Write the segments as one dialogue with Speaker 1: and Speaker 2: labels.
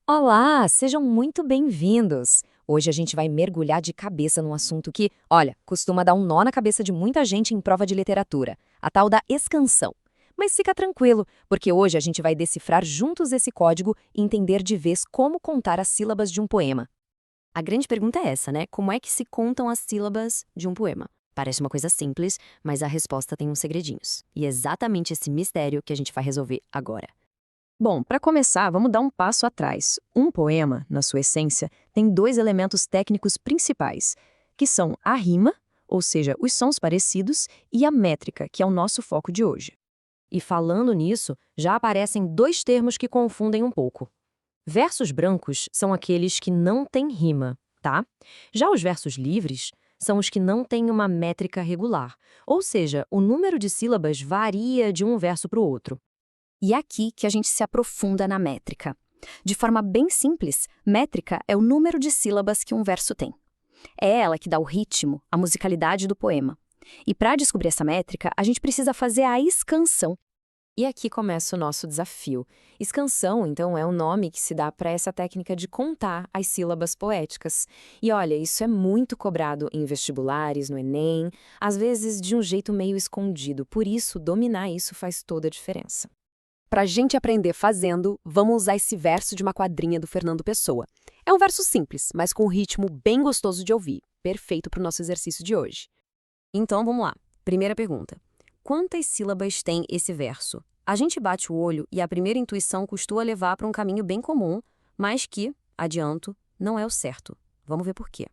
Speaker 1: Olá, sejam muito bem-vindos! Hoje a gente vai mergulhar de cabeça num assunto que, olha, costuma dar um nó na cabeça de muita gente em prova de literatura, a tal da escansão. Mas fica tranquilo, porque hoje a gente vai decifrar juntos esse código e entender de vez como contar as sílabas de um poema. A grande pergunta é essa, né? Como é que se contam as sílabas de um poema? Parece uma coisa simples, mas a resposta tem uns segredinhos. E é exatamente esse mistério que a gente vai resolver agora.
Speaker 2: Bom, para começar, vamos dar um passo atrás. Um poema, na sua essência, tem dois elementos técnicos principais, que são a rima, ou seja, os sons parecidos, e a métrica, que é o nosso foco de hoje.
Speaker 1: E falando nisso, já aparecem dois termos que confundem um pouco. Versos brancos são aqueles que não têm rima, tá? Já os versos livres são os que não têm uma métrica regular, ou seja, o número de sílabas varia de um verso para o outro.
Speaker 3: E é aqui que a gente se aprofunda na métrica. De forma bem simples, métrica é o número de sílabas que um verso tem. É ela que dá o ritmo, a musicalidade do poema. E para descobrir essa métrica, a gente precisa fazer a escansão.
Speaker 1: E aqui começa o nosso desafio. Escansão, então, é o nome que se dá para essa técnica de contar as sílabas poéticas. E olha, isso é muito cobrado em vestibulares, no Enem, às vezes de um jeito meio escondido. Por isso, dominar isso faz toda a diferença.
Speaker 4: Para a gente aprender fazendo, vamos usar esse verso de uma quadrinha do Fernando Pessoa. É um verso simples, mas com um ritmo bem gostoso de ouvir. Perfeito para o nosso exercício de hoje.
Speaker 1: Então, vamos lá. Primeira pergunta. Quantas sílabas tem esse verso? A gente bate o olho e a primeira intuição costuma levar para um caminho bem comum, mas que, adianto, não é o certo. Vamos ver por quê.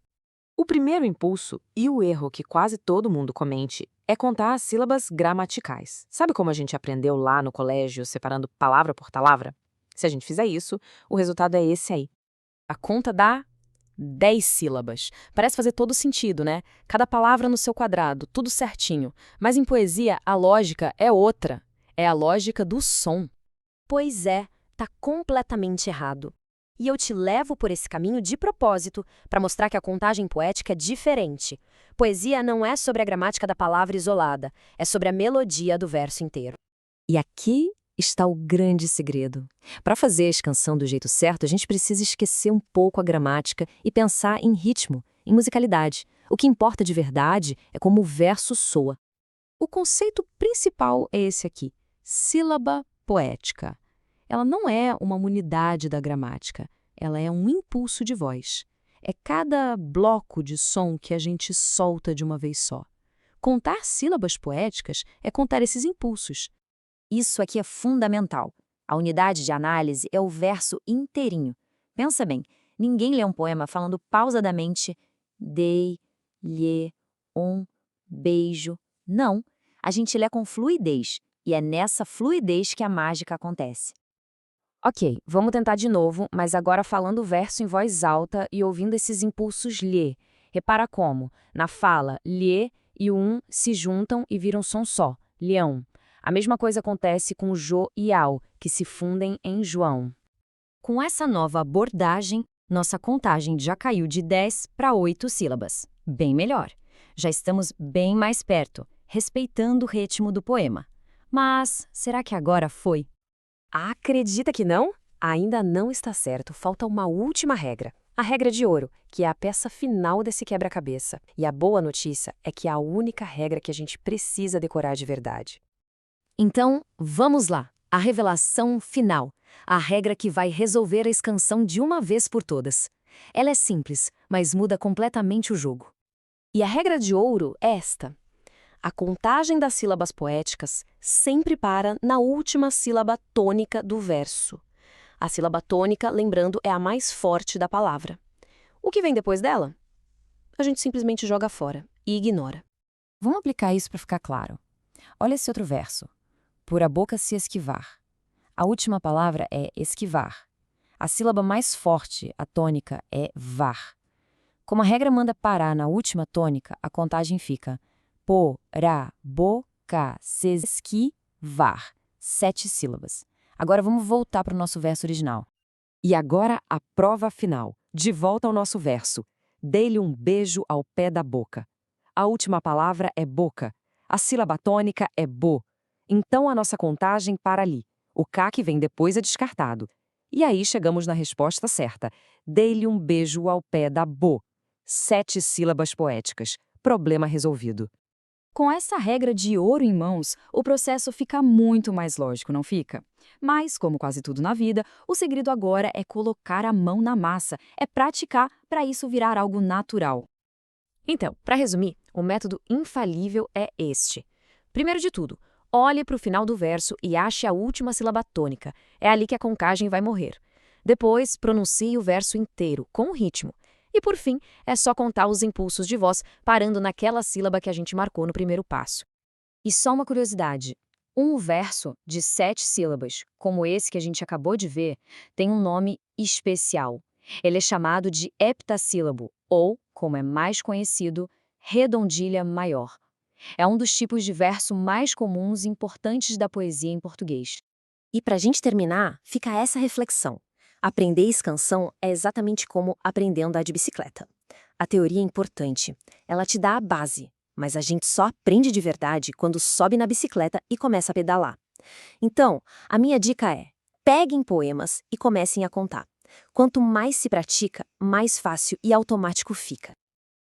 Speaker 2: O primeiro impulso, e o erro que quase todo mundo comete, é contar as sílabas gramaticais. Sabe como a gente aprendeu lá no colégio, separando palavra por palavra? Se a gente fizer isso, o resultado é esse aí.
Speaker 4: A conta dá 10 sílabas. Parece fazer todo sentido, né? Cada palavra no seu quadrado, tudo certinho. Mas em poesia, a lógica é outra. É a lógica do som.
Speaker 3: Pois é, tá completamente errado. E eu te levo por esse caminho de propósito, para mostrar que a contagem poética é diferente. Poesia não é sobre a gramática da palavra isolada, é sobre a melodia do verso inteiro.
Speaker 1: E aqui está o grande segredo. Para fazer a escansão do jeito certo, a gente precisa esquecer um pouco a gramática e pensar em ritmo, em musicalidade. O que importa de verdade é como o verso soa.
Speaker 4: O conceito principal é esse aqui: sílaba poética. Ela não é uma unidade da gramática, ela é um impulso de voz. É cada bloco de som que a gente solta de uma vez só. Contar sílabas poéticas é contar esses impulsos.
Speaker 5: Isso aqui é fundamental. A unidade de análise é o verso inteirinho. Pensa bem, ninguém lê um poema falando pausadamente dei, lhe, beijo. Não, a gente lê com fluidez, e é nessa fluidez que a mágica acontece.
Speaker 1: Ok, vamos tentar de novo, mas agora falando o verso em voz alta e ouvindo esses impulsos lhe. Repara como, na fala, lhe e o se juntam e viram som só, leão. A mesma coisa acontece com o jo e ao, que se fundem em João. Com essa nova abordagem, nossa contagem já caiu de 10 para 8 sílabas. Bem melhor. Já estamos bem mais perto, respeitando o ritmo do poema. Mas será que agora foi?
Speaker 4: Acredita que não? Ainda não está certo, falta uma última regra. A regra de ouro, que é a peça final desse quebra-cabeça. E a boa notícia é que é a única regra que a gente precisa decorar de verdade.
Speaker 1: Então, vamos lá. A revelação final. A regra que vai resolver a escansão de uma vez por todas. Ela é simples, mas muda completamente o jogo.
Speaker 4: E a regra de ouro é esta: a contagem das sílabas poéticas sempre para na última sílaba tônica do verso. A sílaba tônica, lembrando, é a mais forte da palavra. O que vem depois dela? A gente simplesmente joga fora e ignora.
Speaker 1: Vamos aplicar isso para ficar claro. Olha esse outro verso. Por a boca se esquivar. A última palavra é esquivar. A sílaba mais forte, a tônica, é var. Como a regra manda parar na última tônica, a contagem fica por a boca se esquivar. 7 sílabas. Agora vamos voltar para o nosso verso original.
Speaker 2: E agora a prova final. De volta ao nosso verso. Dei-lhe um beijo ao pé da boca. A última palavra é boca. A sílaba tônica é bo. Então a nossa contagem para ali. O K que vem depois é descartado. E aí chegamos na resposta certa. Dei-lhe um beijo ao pé da bo. 7 sílabas poéticas. Problema resolvido.
Speaker 3: Com essa regra de ouro em mãos, o processo fica muito mais lógico, não fica? Mas, como quase tudo na vida, o segredo agora é colocar a mão na massa, é praticar para isso virar algo natural.
Speaker 1: Então, para resumir, o método infalível é este. Primeiro de tudo, olhe para o final do verso e ache a última sílaba tônica. É ali que a contagem vai morrer. Depois, pronuncie o verso inteiro, com ritmo. E por fim, é só contar os impulsos de voz, parando naquela sílaba que a gente marcou no primeiro passo.
Speaker 2: E só uma curiosidade. Um verso de 7 sílabas, como esse que a gente acabou de ver, tem um nome especial. Ele é chamado de heptassílabo, ou, como é mais conhecido, redondilha maior. É um dos tipos de verso mais comuns e importantes da poesia em português.
Speaker 6: E para a gente terminar, fica essa reflexão. Aprender escansão é exatamente como aprender a andar de bicicleta. A teoria é importante, ela te dá a base, mas a gente só aprende de verdade quando sobe na bicicleta e começa a pedalar. Então, a minha dica é: peguem poemas e comecem a contar. Quanto mais se pratica, mais fácil e automático fica.